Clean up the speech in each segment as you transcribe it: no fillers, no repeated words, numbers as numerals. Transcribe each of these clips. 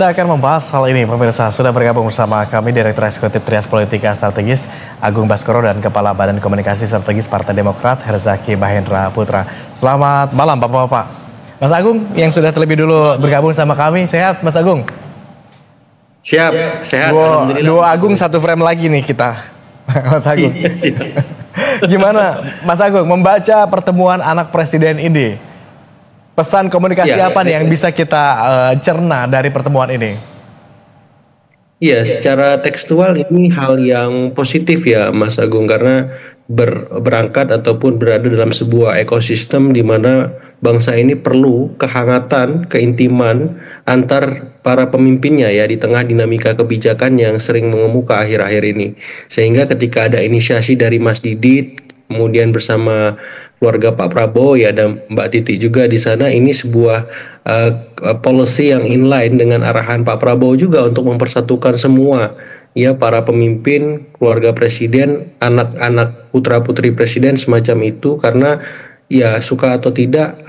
Kita akan membahas hal ini, pemirsa. Sudah bergabung bersama kami Direktur Eksekutif Trias Politika Strategis Agung Baskoro dan Kepala Badan Komunikasi Strategis Partai Demokrat Herzaki Mahendra Putra. Selamat malam Bapak-Bapak. Mas Agung yang sudah terlebih dulu bergabung sama kami, sehat Mas Agung? Siap, sehat. Dua Agung satu frame lagi nih kita, Mas Agung. Gimana Mas Agung membaca pertemuan anak presiden ini? Pesan komunikasi apa nih yang bisa kita cerna dari pertemuan ini? Iya, secara tekstual ini hal yang positif ya Mas Agung, karena berangkat ataupun berada dalam sebuah ekosistem di mana bangsa ini perlu kehangatan, keintiman antar para pemimpinnya ya di tengah dinamika kebijakan yang sering mengemuka akhir-akhir ini. Sehingga ketika ada inisiasi dari Mas Didit, kemudian bersama keluarga Pak Prabowo ya dan Mbak Titi juga di sana, ini sebuah policy yang inline dengan arahan Pak Prabowo juga untuk mempersatukan semua ya para pemimpin, keluarga presiden, anak-anak putra-putri presiden semacam itu, karena ya suka atau tidak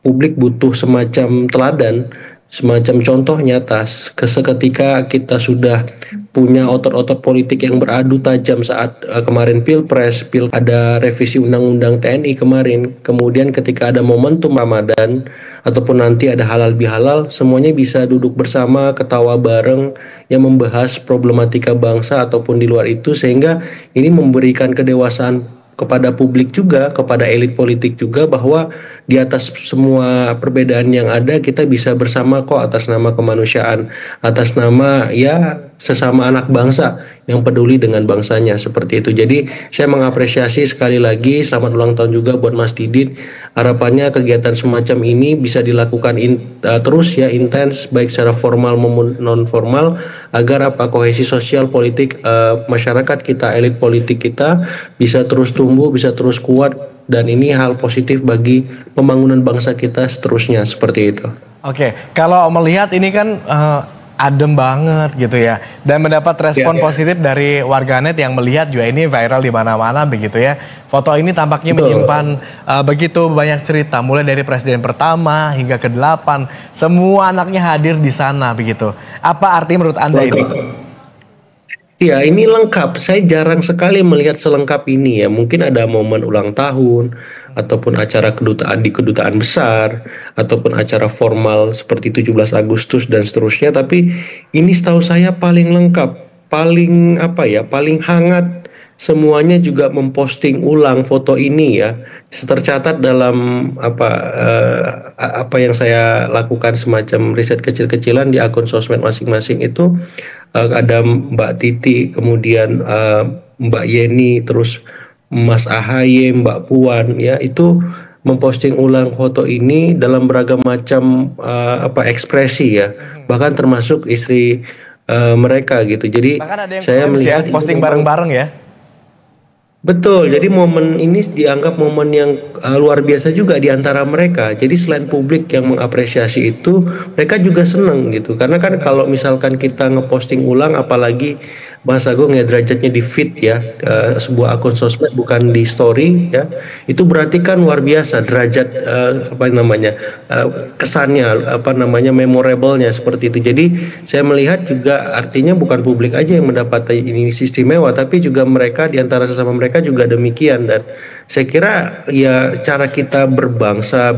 publik butuh semacam teladan, semacam contoh nyata seketika kita sudah punya otot-otot politik yang beradu tajam saat kemarin pilpres, ada revisi undang-undang TNI kemarin, kemudian ketika ada momentum Ramadan ataupun nanti ada halal bihalal, semuanya bisa duduk bersama, ketawa bareng, yang membahas problematika bangsa ataupun di luar itu, sehingga ini memberikan kedewasaan kepada publik juga, kepada elit politik juga, bahwa di atas semua perbedaan yang ada kita bisa bersama kok atas nama kemanusiaan, atas nama ya sesama anak bangsa yang peduli dengan bangsanya, seperti itu. Jadi saya mengapresiasi sekali lagi, selamat ulang tahun juga buat Mas Didit. Harapannya kegiatan semacam ini bisa dilakukan terus ya, intens, baik secara formal maupun non formal, agar kohesi sosial politik masyarakat kita, elit politik kita bisa terus tumbuh, bisa terus kuat, dan ini hal positif bagi pembangunan bangsa kita seterusnya, seperti itu. Oke, kalau melihat ini kan adem banget gitu ya, dan mendapat respon positif dari warganet yang melihat juga ini viral di mana-mana begitu ya. Foto ini tampaknya menyimpan begitu banyak cerita, mulai dari presiden pertama hingga ke-8, semua anaknya hadir di sana begitu. Apa arti menurut Anda ini? Ya, ini lengkap. Saya jarang sekali melihat selengkap ini ya. Mungkin ada momen ulang tahun, ataupun acara kedutaan di kedutaan besar, ataupun acara formal seperti 17 Agustus dan seterusnya. Tapi ini setahu saya paling lengkap, paling paling hangat. Semuanya juga memposting ulang foto ini ya. Tercatat dalam apa yang saya lakukan, semacam riset kecil-kecilan di akun sosmed masing-masing itu. Ada Mbak Titi, kemudian Mbak Yeni, terus Mas Ahaye, Mbak Puan ya, itu memposting ulang foto ini dalam beragam macam ekspresi ya, bahkan termasuk istri mereka gitu. Jadi saya melihat posting bareng-bareng ya. Betul, jadi momen ini dianggap momen yang luar biasa juga di antara mereka. Jadi selain publik yang mengapresiasi itu, mereka juga senang gitu. Karena kan kalau misalkan kita ngeposting ulang, apalagi Mas Agung ya derajatnya di feed ya, sebuah akun sosmed bukan di story ya, itu berarti kan luar biasa derajat kesannya, memorable-nya seperti itu. Jadi saya melihat juga artinya bukan publik aja yang mendapat ini istimewa, tapi juga mereka di antara sesama mereka juga demikian. Dan saya kira ya cara kita berbangsa,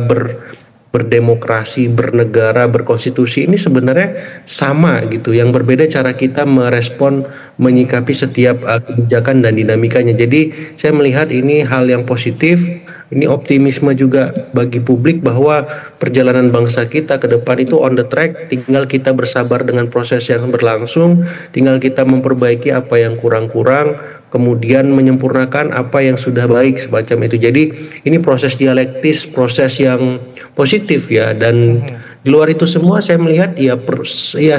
berdemokrasi, bernegara, berkonstitusi ini sebenarnya sama gitu. Yang berbeda cara kita merespon, menyikapi setiap kebijakan dan dinamikanya. Jadi saya melihat ini hal yang positif, ini optimisme juga bagi publik bahwa perjalanan bangsa kita ke depan itu on the track. Tinggal kita bersabar dengan proses yang berlangsung, tinggal kita memperbaiki apa yang kurang-kurang, kemudian menyempurnakan apa yang sudah baik, semacam itu. Jadi ini proses dialektis, proses yang positif ya. Dan di luar itu semua saya melihat ya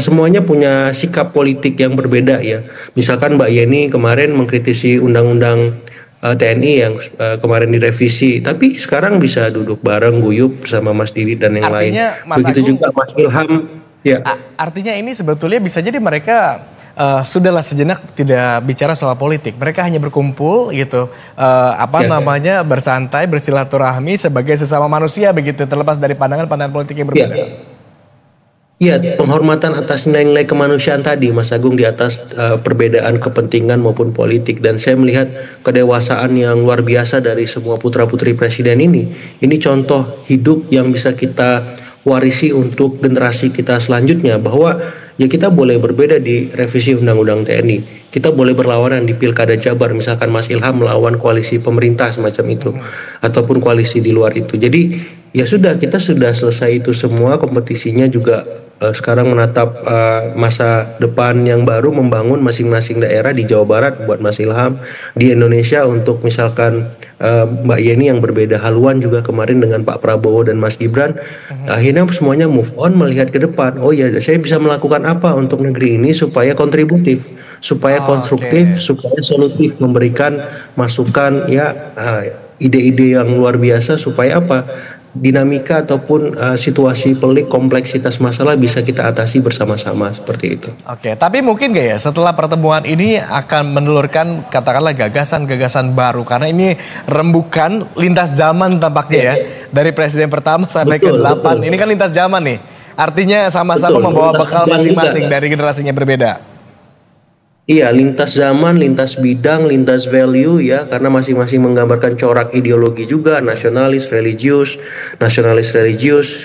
semuanya punya sikap politik yang berbeda ya. Misalkan Mbak Yeni kemarin mengkritisi undang-undang TNI yang kemarin direvisi, tapi sekarang bisa duduk bareng guyup bersama Mas Didi dan yang lain. Begitu juga Mas Ilham ya. Artinya ini sebetulnya bisa jadi mereka sudahlah sejenak tidak bicara soal politik. Mereka hanya berkumpul gitu, bersantai, bersilaturahmi sebagai sesama manusia begitu, terlepas dari pandangan politik yang berbeda. Iya, penghormatan atas nilai-nilai kemanusiaan tadi, Mas Agung, di atas perbedaan kepentingan maupun politik. Dan saya melihat kedewasaan yang luar biasa dari semua putra-putri presiden ini. Ini contoh hidup yang bisa kita warisi untuk generasi kita selanjutnya, bahwa ya kita boleh berbeda di revisi Undang-Undang TNI. Kita boleh berlawanan di Pilkada Jabar, misalkan Mas Ilham melawan koalisi pemerintah semacam itu, ataupun koalisi di luar itu. Jadi ya sudah, kita sudah selesai itu semua, kompetisinya juga sekarang menatap masa depan yang baru, membangun masing-masing daerah di Jawa Barat buat Mas Ilham, di Indonesia untuk misalkan Mbak Yeni yang berbeda haluan juga kemarin dengan Pak Prabowo dan Mas Gibran. Akhirnya semuanya move on, melihat ke depan. Oh ya, saya bisa melakukan apa untuk negeri ini supaya kontributif, supaya konstruktif, supaya solutif, memberikan masukan ya, ide-ide yang luar biasa supaya apa, dinamika ataupun situasi pelik, kompleksitas masalah bisa kita atasi bersama-sama seperti itu. Oke, tapi mungkin gak ya setelah pertemuan ini akan menelurkan katakanlah gagasan-gagasan baru, karena ini rembukan lintas zaman tampaknya ya, dari presiden pertama sampai ke-8 ini kan lintas zaman nih, artinya sama-sama membawa bekal masing-masing dari generasinya berbeda. Iya, lintas zaman, lintas bidang, lintas value ya, karena masing-masing menggambarkan corak ideologi juga, nasionalis religius,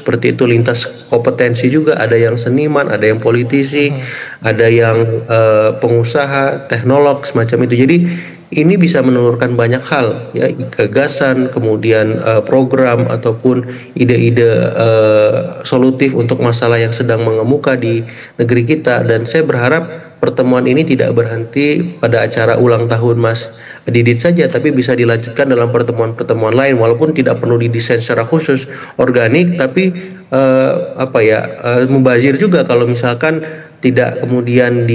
seperti itu. Lintas kompetensi juga, ada yang seniman, ada yang politisi, ada yang pengusaha, teknolog, semacam itu. Jadi ini bisa menelurkan banyak hal ya, gagasan, kemudian program ataupun ide-ide solutif untuk masalah yang sedang mengemuka di negeri kita. Dan saya berharap pertemuan ini tidak berhenti pada acara ulang tahun Mas Didit saja, tapi bisa dilanjutkan dalam pertemuan-pertemuan lain, walaupun tidak perlu didesain secara khusus, organik, tapi mubazir juga kalau misalkan tidak kemudian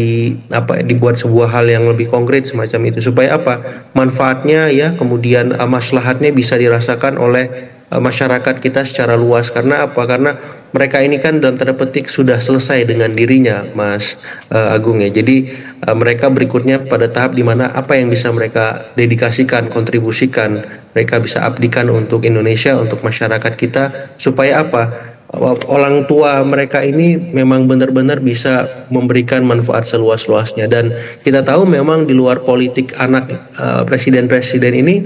dibuat sebuah hal yang lebih konkret semacam itu, supaya apa, manfaatnya ya, kemudian maslahatnya bisa dirasakan oleh masyarakat kita secara luas. Karena apa? Karena mereka ini kan dalam tanda petik sudah selesai dengan dirinya, Mas Agung ya. Jadi mereka berikutnya pada tahap di mana apa yang bisa mereka dedikasikan, kontribusikan, mereka bisa abdikan untuk Indonesia, untuk masyarakat kita, supaya apa? Orang tua mereka ini memang benar-benar bisa memberikan manfaat seluas-luasnya. Dan kita tahu memang di luar politik anak presiden-presiden ini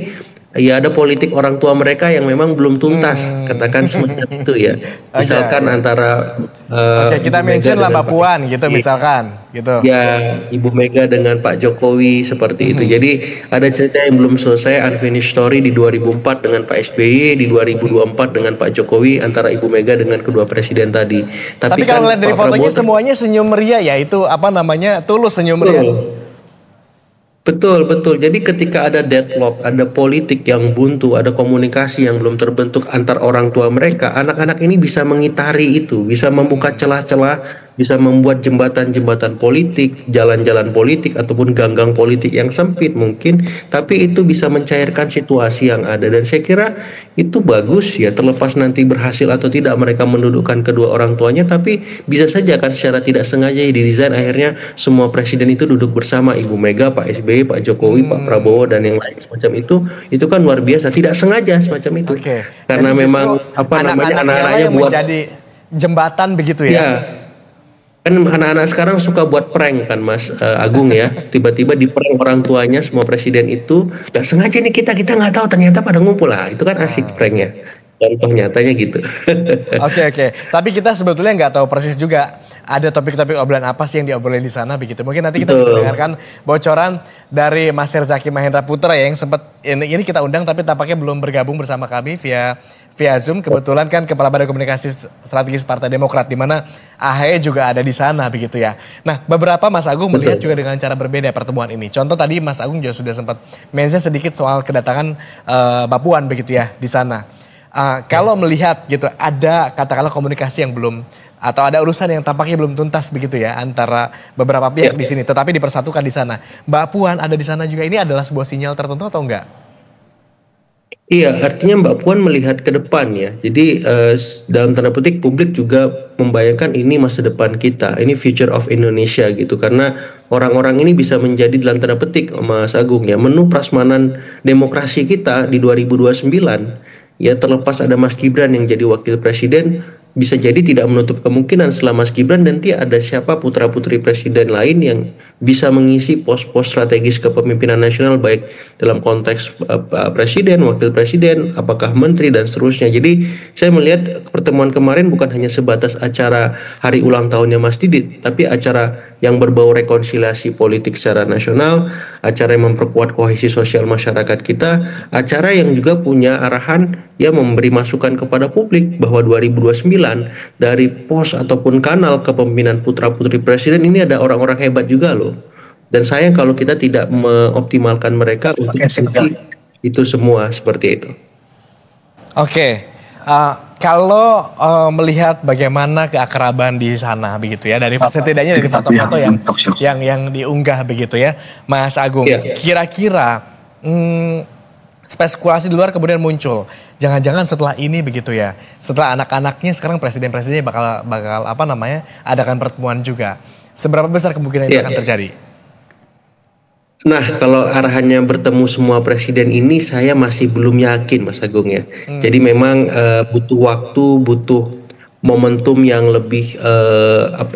ya, ada politik orang tua mereka yang memang belum tuntas, katakan semacam itu ya. Misalkan antara kita mention lah Mbak Puan gitu misalkan gitu. Ya, Ibu Mega dengan Pak Jokowi seperti itu. Jadi ada cerita yang belum selesai, unfinished story di 2004 dengan Pak SBY, di 2024 dengan Pak Jokowi, antara Ibu Mega dengan kedua presiden tadi. Tapi kalau lihat dari fotonya semuanya senyum meriah ya, itu apa namanya, tulus senyum meriah. Betul, betul. Jadi ketika ada deadlock, ada politik yang buntu, ada komunikasi yang belum terbentuk antar orang tua mereka, anak-anak ini bisa mengitari itu, bisa membuka celah-celah, bisa membuat jembatan-jembatan politik, jalan-jalan politik, ataupun ganggang politik yang sempit mungkin, tapi itu bisa mencairkan situasi yang ada. Dan saya kira itu bagus ya, terlepas nanti berhasil atau tidak mereka mendudukkan kedua orang tuanya, tapi bisa saja kan secara tidak sengaja didesain akhirnya semua presiden itu duduk bersama, Ibu Mega, Pak SBY, Pak Jokowi, Pak Prabowo, dan yang lain semacam itu kan luar biasa, tidak sengaja semacam itu. Karena memang anak-anaknya buat menjadi jembatan begitu ya. Ya, kan anak-anak sekarang suka buat prank kan Mas Agung ya, tiba-tiba di prank orang tuanya semua presiden itu, gak sengaja nih kita nggak tahu ternyata pada ngumpul lah, itu kan asik pranknya, contoh nyatanya gitu. Oke. Tapi kita sebetulnya nggak tahu persis juga ada topik-topik obrolan apa sih yang diobrolin di sana begitu. Mungkin nanti kita bisa dengarkan bocoran dari Mas Herzaki Mahendra Putra ya, yang sempat ini kita undang tapi tampaknya belum bergabung bersama kami via Zoom. Kebetulan kan Kepala Badan Komunikasi Strategis Partai Demokrat, di mana AHY juga ada di sana begitu ya. Nah, beberapa Mas Agung melihat juga dengan cara berbeda pertemuan ini. Contoh tadi Mas Agung juga sudah sempat mention sedikit soal kedatangan Mbak Puan begitu ya di sana. Kalau melihat gitu, ada katakanlah komunikasi yang belum, atau ada urusan yang tampaknya belum tuntas begitu ya antara beberapa pihak di sini, tetapi dipersatukan di sana. Mbak Puan ada di sana juga, ini adalah sebuah sinyal tertentu atau enggak? Iya, artinya Mbak Puan melihat ke depan ya. Jadi dalam tanda petik publik juga membayangkan ini masa depan kita, ini future of Indonesia gitu. Karena orang-orang ini bisa menjadi dalam tanda petik, Mas Agung ya, menu prasmanan demokrasi kita di 2029. Ya, terlepas ada Mas Gibran yang jadi wakil presiden, bisa jadi tidak menutup kemungkinan setelah Mas Gibran nanti ada siapa putra-putri presiden lain yang bisa mengisi pos-pos strategis kepemimpinan nasional baik dalam konteks presiden, wakil presiden, apakah menteri dan seterusnya. Jadi saya melihat pertemuan kemarin bukan hanya sebatas acara hari ulang tahunnya Mas Didit, tapi acara yang berbau rekonsiliasi politik secara nasional, acara yang memperkuat kohesi sosial masyarakat kita, acara yang juga punya arahan yang memberi masukan kepada publik bahwa 2029 dari pos ataupun kanal kepemimpinan putra-putri presiden ini ada orang-orang hebat juga loh. Dan sayang kalau kita tidak mengoptimalkan mereka untuk itu semua seperti itu. Oke. Kalau melihat bagaimana keakraban di sana begitu ya, dari setidaknya dari foto-foto yang diunggah begitu ya, Mas Agung, kira-kira spekulasi di luar kemudian muncul, jangan-jangan setelah ini begitu ya, setelah anak-anaknya sekarang presiden-presidennya bakal apa namanya, adakan pertemuan juga, seberapa besar kemungkinan itu akan terjadi? Nah, kalau arahannya bertemu semua presiden ini saya masih belum yakin, Mas Agung ya. Jadi memang butuh waktu, butuh momentum yang lebih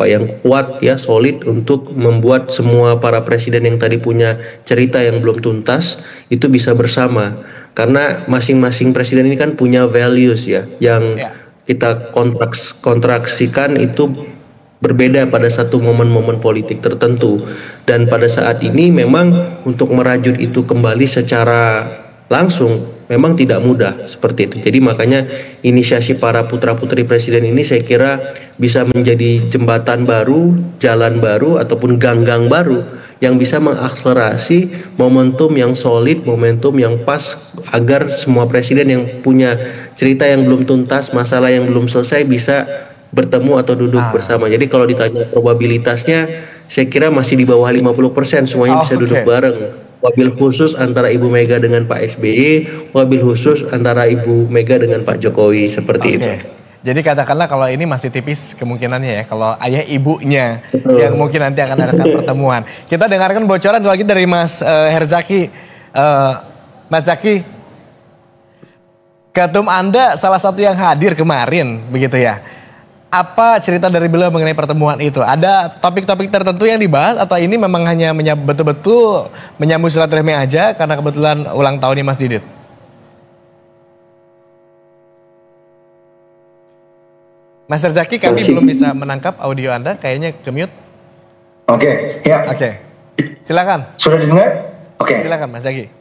yang kuat ya, solid untuk membuat semua para presiden yang tadi punya cerita yang belum tuntas itu bisa bersama. Karena masing-masing presiden ini kan punya values ya, yang kita kontraksikan itu berbeda pada satu momen-momen politik tertentu, dan pada saat ini memang untuk merajut itu kembali secara langsung memang tidak mudah seperti itu. Jadi makanya inisiasi para putra-putri presiden ini saya kira bisa menjadi jembatan baru, jalan baru ataupun ganggang baru yang bisa mengakselerasi momentum yang solid, momentum yang pas agar semua presiden yang punya cerita yang belum tuntas, masalah yang belum selesai bisa bertemu atau duduk bersama. Jadi kalau ditanya probabilitasnya saya kira masih di bawah 50% semuanya bisa duduk bareng. Wabil khusus antara Ibu Mega dengan Pak SBY, wabil khusus antara Ibu Mega dengan Pak Jokowi, seperti itu. Jadi katakanlah kalau ini masih tipis kemungkinannya ya, kalau ayah ibunya yang mungkin nanti akan ada pertemuan. Kita dengarkan bocoran lagi dari Mas Herzaki. Mas Zaki, ketum Anda salah satu yang hadir kemarin begitu ya. Apa cerita dari beliau mengenai pertemuan itu? Ada topik-topik tertentu yang dibahas atau ini memang hanya betul-betul menyambung silaturahmi aja karena kebetulan ulang tahunnya Mas Didit? Mas Zaki, kami belum bisa menangkap audio Anda, kayaknya ke mute. Oke. Silakan. Sudah didengar? Oke. Silakan Mas Zaki.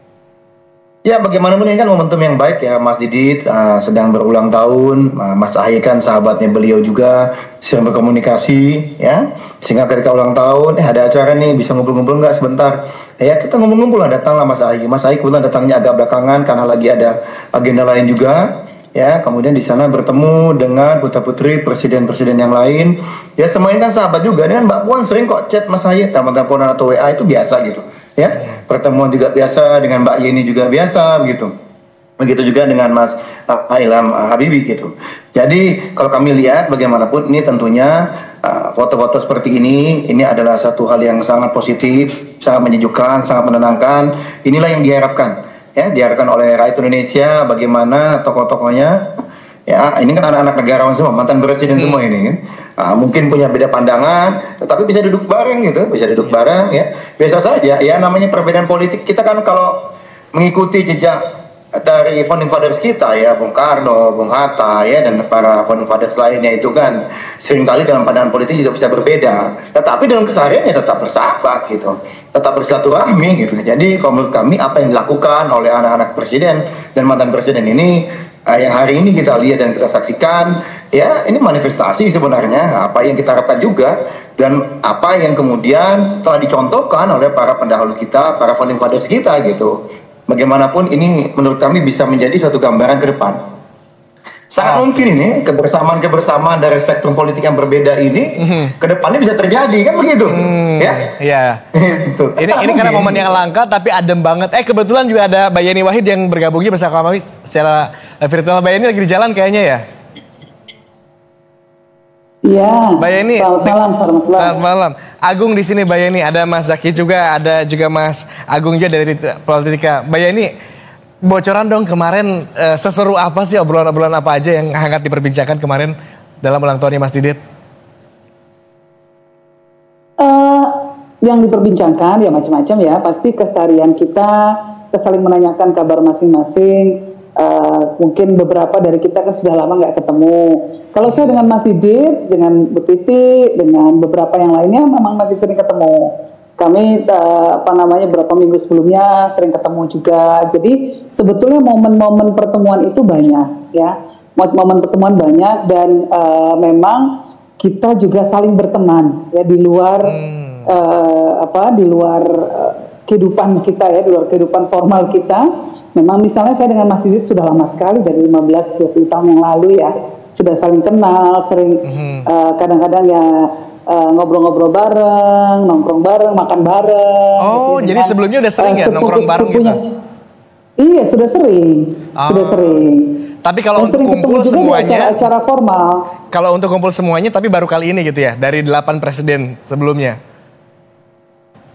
Ya, bagaimanapun ini kan momentum yang baik ya, Mas Didit sedang berulang tahun, Mas Ahy kan sahabatnya beliau juga, sering berkomunikasi ya, sehingga ketika ulang tahun, ada acara nih, bisa ngumpul-ngumpul nggak sebentar? Ya kita ngumpul-ngumpul lah, datanglah Mas Ahy. Mas Ahy kebetulan datangnya agak belakangan karena lagi ada agenda lain juga. Ya, kemudian di sana bertemu dengan putra-putri presiden-presiden yang lain. Ya, semuanya kan sahabat juga. Dengan Mbak Puan sering kok chat Mas Ahy, telepon atau WA itu biasa gitu. Ya, pertemuan juga biasa, dengan Mbak Yeni juga biasa begitu. Begitu juga dengan Mas Ilham Habibie gitu. Jadi kalau kami lihat bagaimanapun ini tentunya foto-foto seperti ini adalah satu hal yang sangat positif, sangat menyejukkan, sangat menenangkan. Inilah yang diharapkan. Ya, diharapkan oleh rakyat Indonesia, bagaimana tokoh-tokohnya, ya ini kan anak-anak negarawan semua, mantan presiden semua ini kan, mungkin punya beda pandangan, tetapi bisa duduk bareng gitu, bisa duduk bareng ya, biasa saja ya, namanya perbedaan politik kita kan kalau mengikuti jejak dari founding fathers kita ya, Bung Karno, Bung Hatta ya, dan para founding fathers lainnya itu kan seringkali dalam pandangan politik juga bisa berbeda, tetapi dalam kesehariannya tetap bersahabat gitu, tetap bersilaturahmi gitu. Jadi kalau menurut kami apa yang dilakukan oleh anak-anak presiden dan mantan presiden ini yang hari ini kita lihat dan kita saksikan ya, ini manifestasi sebenarnya apa yang kita harapkan juga dan apa yang kemudian telah dicontohkan oleh para pendahulu kita, para founding fathers kita gitu. Bagaimanapun ini menurut kami bisa menjadi suatu gambaran ke depan. Sangat mungkin ini kebersamaan dari spektrum politik yang berbeda ini ke depannya bisa terjadi kan begitu. Ya. Iya. Gitu. Ini karena momen yang langka tapi adem banget. Kebetulan juga ada Mbak Yeni Wahid yang bergabung bersama kami secara virtual. Mbak Yeni lagi di jalan kayaknya ya. Iya. Mbak Yeni. Selamat malam. Agung di sini Mbak Yeni, ada Mas Zaki juga, ada juga Mas Agung juga dari Politika. Mbak Yeni, bocoran dong kemarin seseru apa sih, obrolan-obrolan apa aja yang hangat diperbincangkan kemarin dalam ulang tahunnya Mas Didit? Yang diperbincangkan ya macam-macam ya, pasti keseharian kita saling menanyakan kabar masing-masing. Mungkin beberapa dari kita kan sudah lama nggak ketemu. Kalau saya dengan Mas Didit, dengan Bu Titi, dengan beberapa yang lainnya memang masih sering ketemu. Kami beberapa minggu sebelumnya sering ketemu juga. Jadi sebetulnya momen-momen pertemuan itu banyak ya, momen pertemuan banyak dan memang kita juga saling berteman ya di luar kehidupan kita ya, di luar kehidupan formal kita. Memang misalnya saya dengan Mas Didit sudah lama sekali, dari 15-20 tahun yang lalu ya, sudah saling kenal, sering kadang-kadang ya ngobrol-ngobrol bareng, nongkrong bareng, makan bareng. Oh, gitu, jadi sebelumnya udah sering ya nongkrong bareng gitu? Iya, sudah sering, sudah sering. Tapi kalau untuk kumpul semuanya, acara formal. Kalau untuk kumpul semuanya, tapi baru kali ini gitu ya, dari 8 presiden sebelumnya.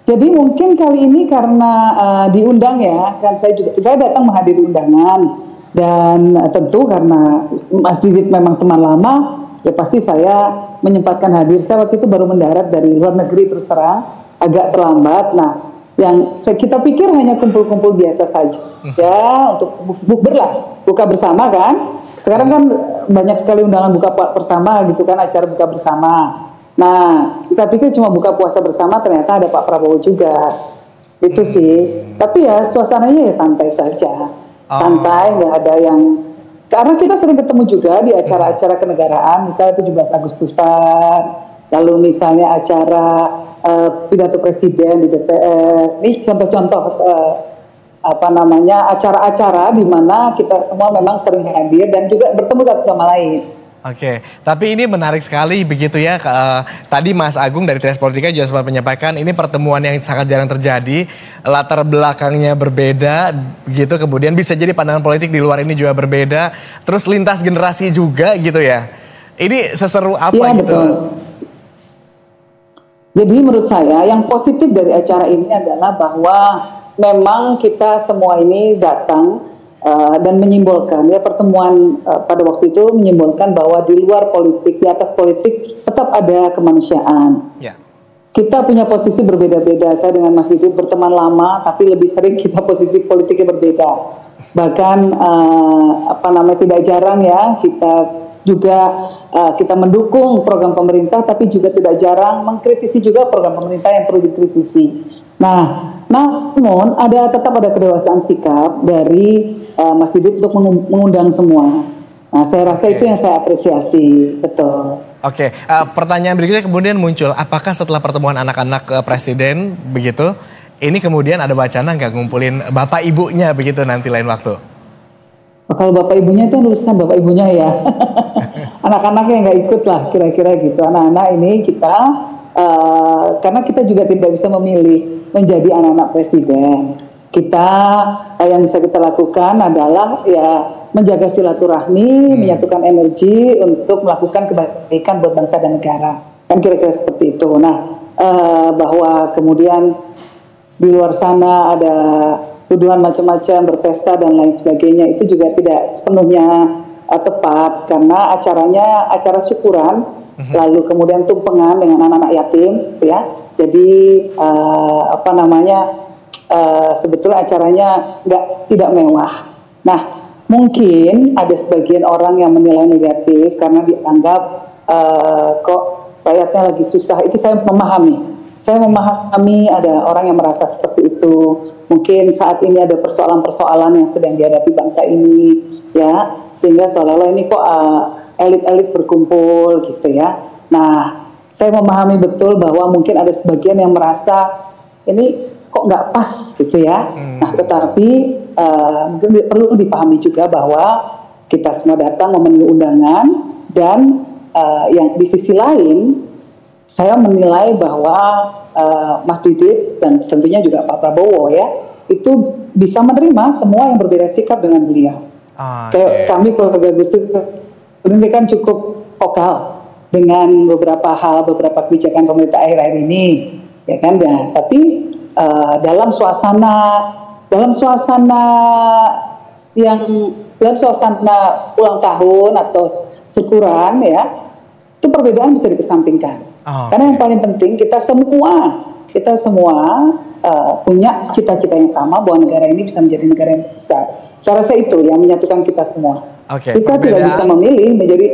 Jadi mungkin kali ini karena diundang ya, kan saya datang menghadiri undangan dan tentu karena Mas Didit memang teman lama, ya pasti saya menyempatkan hadir. Saya waktu itu baru mendarat dari luar negeri, terus terang agak terlambat. Nah, yang kita pikir hanya kumpul-kumpul biasa saja, ya untuk buka bersama kan. Sekarang kan banyak sekali undangan buka bersama gitu kan, acara buka bersama. Nah, kita pikir cuma buka puasa bersama, ternyata ada Pak Prabowo juga. Itu sih. Tapi ya suasananya ya santai saja. Santai, nggak ada yang... Karena kita sering ketemu juga di acara-acara kenegaraan, misalnya 17 Agustusan, lalu misalnya acara pidato presiden di DPR. Ini contoh-contoh acara-acara di mana kita semua memang sering hadir dan juga bertemu satu sama lain. Oke, tapi ini menarik sekali begitu ya. Tadi Mas Agung dari Trias Politika juga sempat menyampaikan ini pertemuan yang sangat jarang terjadi, latar belakangnya berbeda begitu, kemudian bisa jadi pandangan politik di luar ini juga berbeda, terus lintas generasi juga gitu ya. Ini seseru apa ya, gitu? Betul. Jadi menurut saya yang positif dari acara ini adalah bahwa memang kita semua ini datang dan menyimbolkan ya, pertemuan pada waktu itu menyimbolkan bahwa di luar politik, di atas politik tetap ada kemanusiaan. Ya. Kita punya posisi berbeda-beda. Saya dengan Mas Didit berteman lama, tapi lebih sering kita posisi politiknya berbeda. Bahkan tidak jarang ya kita juga kita mendukung program pemerintah, tapi juga tidak jarang mengkritisi juga program pemerintah yang perlu dikritisi. Nah, namun tetap ada kedewasaan sikap dari Mas Didit untuk mengundang semua. Nah, saya rasa itu yang saya apresiasi, betul. Oke, pertanyaan berikutnya kemudian muncul, apakah setelah pertemuan anak-anak presiden begitu, ini kemudian ada wacana nggak ngumpulin bapak ibunya begitu nanti lain waktu? Kalau bapak ibunya itu urusan bapak ibunya ya, anak-anaknya nggak ikut lah kira-kira gitu. Anak-anak ini kita karena kita juga tidak bisa memilih menjadi anak-anak presiden. Kita yang bisa kita lakukan adalah ya menjaga silaturahmi, menyatukan energi untuk melakukan kebaikan buat bangsa dan negara. Kan kira-kira seperti itu. Nah, bahwa kemudian di luar sana ada tuduhan macam-macam, berpesta dan lain sebagainya, itu juga tidak sepenuhnya tepat karena acaranya acara syukuran, lalu kemudian tumpengan dengan anak-anak yatim, ya. Jadi sebetulnya acaranya tidak mewah. Nah, mungkin ada sebagian orang yang menilai negatif karena dianggap kok rakyatnya lagi susah. Itu saya memahami. Saya memahami ada orang yang merasa seperti itu. Mungkin saat ini ada persoalan-persoalan yang sedang dihadapi bangsa ini, ya, sehingga seolah-olah ini kok elit-elit berkumpul gitu ya. Nah, saya memahami betul bahwa mungkin ada sebagian yang merasa ini kok nggak pas gitu ya. Nah, tetapi mungkin perlu dipahami juga bahwa kita semua datang memenuhi undangan dan yang di sisi lain saya menilai bahwa Mas Didit dan tentunya juga Pak Prabowo ya itu bisa menerima semua yang berbeda sikap dengan beliau. Kayak kami keluarga Gus Dur ini kan cukup vokal dengan beberapa hal, beberapa kebijakan pemerintah akhir-akhir ini, ya kan? Ya, tapi dalam suasana dalam suasana ulang tahun atau syukuran ya, itu perbedaan bisa dikesampingkan. Karena yang paling penting kita semua punya cita-cita yang sama bahwa negara ini bisa menjadi negara yang besar. Saya rasa itu yang menyatukan kita semua. Kita tidak bisa memilih menjadi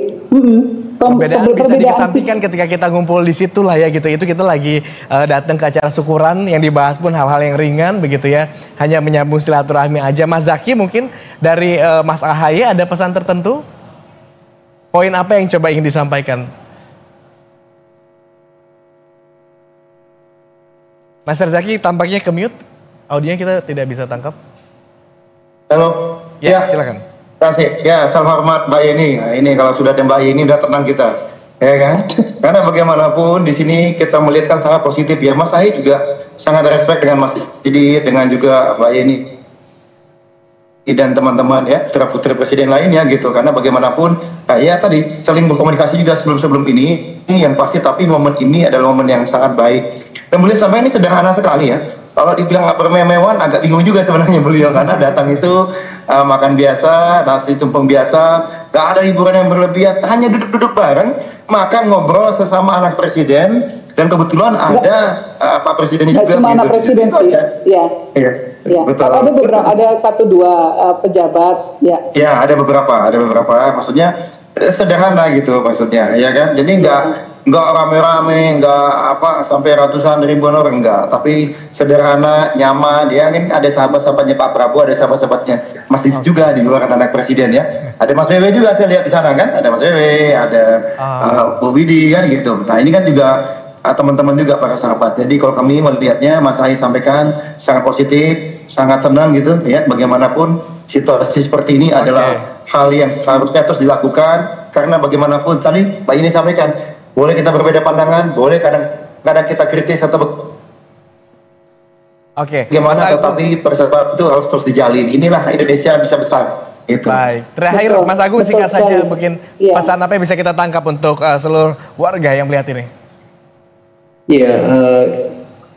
perbedaan bisa dikesampingkan ketika kita ngumpul di situ lah ya gitu. Itu kita lagi datang ke acara syukuran yang dibahas pun hal-hal yang ringan begitu ya. Hanya menyambung silaturahmi aja. Mas Zaky, mungkin dari Mas AHY ada pesan tertentu? Poin apa yang coba ingin disampaikan? Mas Zaky tampaknya ke-mute. Audionya kita tidak bisa tangkap. Halo. Ya, silakan. Terima kasih. Ya, salam hormat Mbak Yeni. Nah, ini kalau sudah ada Mbak Yeni udah tenang kita. Ya kan? Karena bagaimanapun di sini kita melihat kan sangat positif ya. Mas AHY juga sangat respect dengan Mas Didi, dengan juga Mbak Yeni dan teman-teman ya, putra-putri presiden lainnya gitu. Karena bagaimanapun ya tadi saling berkomunikasi juga sebelum ini yang pasti, tapi momen ini adalah momen yang sangat baik. Dan beliau sampai ini sederhana sekali ya. Kalau dibilang nggak bermewah-mewahan agak bingung juga sebenarnya beliau, karena datang itu makan biasa, nasi tumpeng biasa, nggak ada hiburan yang berlebihan, hanya duduk-duduk bareng, makan ngobrol sesama anak presiden, dan kebetulan ada Pak Presidennya juga. Cuma anak presiden sih, ya. Ya, betul. ada beberapa, ada 1-2 pejabat, ya. Ya, ada beberapa, maksudnya sederhana gitu maksudnya, ya kan? Jadi nggak rame-rame, nggak sampai ratusan ribuan orang, nggak. Tapi sederhana, nyaman. Dia kan ada sahabat-sahabatnya Pak Prabowo, ada sahabat-sahabatnya Mas Didi juga di luar anak presiden ya. Ada Mas Wewe juga saya lihat di sana kan, ada Mas Wewe, ada Bu Widi kan gitu. Nah ini kan juga teman-teman juga para sahabat. Jadi kalau kami melihatnya Mas AHY sampaikan sangat positif, sangat senang gitu ya. Bagaimanapun situasi seperti ini adalah hal yang seharusnya terus dilakukan, karena bagaimanapun tadi Mbak ini sampaikan, boleh kita berbeda pandangan, boleh kadang-kadang kita kritis atau bagaimana, tetapi persahabatan itu harus terus dijalin. Inilah Indonesia bisa besar. Itu. Baik, terakhir Mas Agung singkat saja mungkin pesan apa yang bisa kita tangkap untuk seluruh warga yang melihat ini? Iya,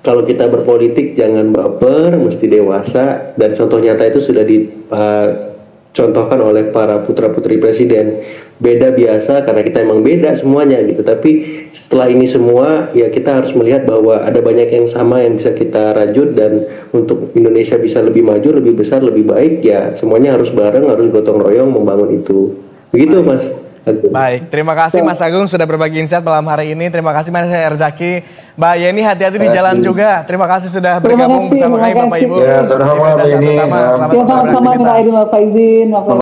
kalau kita berpolitik jangan baper, mesti dewasa, dan contoh nyata itu sudah dicontohkan oleh para putra-putri presiden. Beda biasa karena kita emang beda semuanya gitu, tapi setelah ini semua ya kita harus melihat bahwa ada banyak yang sama yang bisa kita rajut, dan untuk Indonesia bisa lebih maju, lebih besar, lebih baik ya semuanya harus bareng, harus gotong royong membangun itu. Begitu Mas Agung. Baik, terima kasih Mas Agung sudah berbagi insight malam hari ini. Terima kasih Mas Zaky. Mbak Yeni hati-hati di jalan juga. Terima kasih sudah bergabung bersama kami Bapak Ibu. Ya, sama-sama. Sama-sama minta izin Bapak izin.